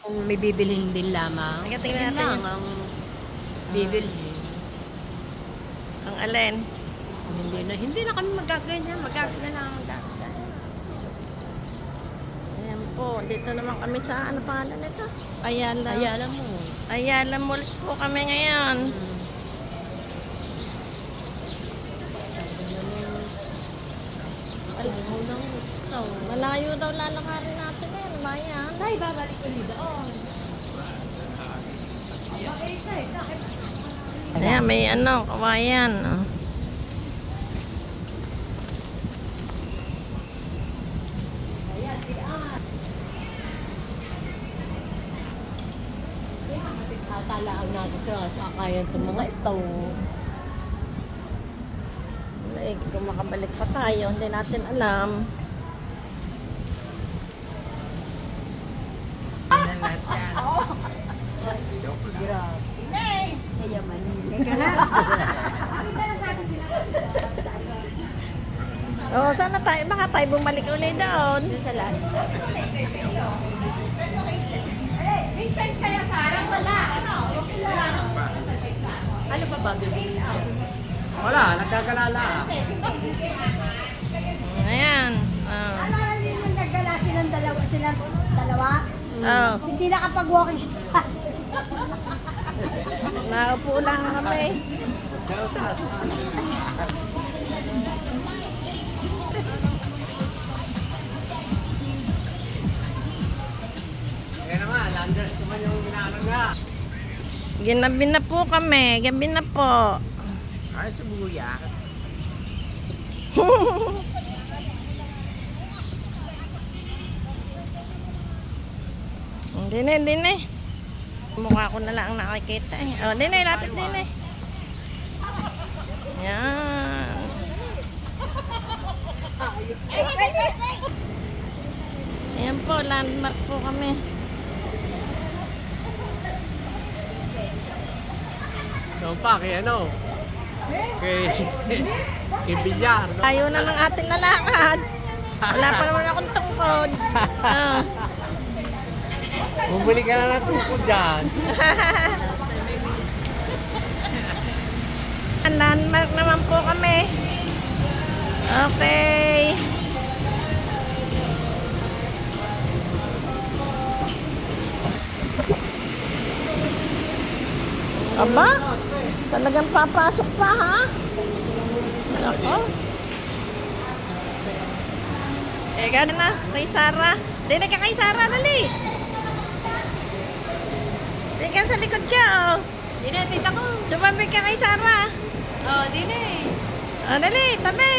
Kung may bibilhin din lamang, Teka, tingnan yun natin lang yun. ang bibilhin. Ang alin? Kung hindi na kami magaganyan, magaganyan. Ayan po, dito naman kami sa, ano pangalan nito? Ayala. Kaya alam mo, Ayala Malls po kami ngayon. alam mo lang gusto. Malayo daw lalakarin natin ngayon, bayan. Ay, babalik ko doon. Ayan, may ano, kawayan. Oh. Talaan natin sa sakayan itong mga ito. Like, kung makabalik pa tayo, hindi natin alam. Kaya manili. Oh, sana tayo, baka tayo bumalik ulit doon. Sa lahat. May size kaya Sarah? Wala. Ano? Ano pa ba bibilhin? Wala, nagkagalala. Ayan. Oh. Alala niyo yung nagala silang dalawa? Oh. Hindi nakapag-walking siya. Naupo lang kami. Kaya naman, landers naman yung inaano nga. Ginabi na po kami. Gabi na po. Ay, sibuyas. Hindi na. Mukha ko na lang ang nakikita eh. Oh, hindi na, lapit din eh. Yan. Ayan po, landmark po kami. So pa, kay ano? Kay Bilyar, no? Ayaw na ng ating lalakad. Wala pa naman akong tungkod. Oh. Bumili ka na ng tungkod dyan. Landmark naman po kami. Okay. Aba, talagang papasok pa ha? Ako. Gano'n na, kay Sarah. Dili ka kay Sarah, dali. Dili ka sa likod siya, oh. Di na, tita ko. Tumabi ka kay Sarah. Oh, di na eh. Oh, dali, tabi.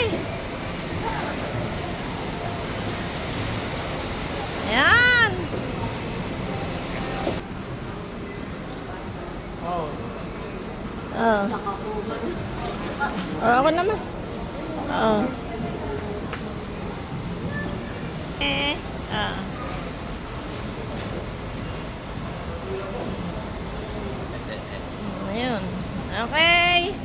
Ayan. Oh. Oh. Oh, ako naman. Oh. Ah. Ayun. Okay.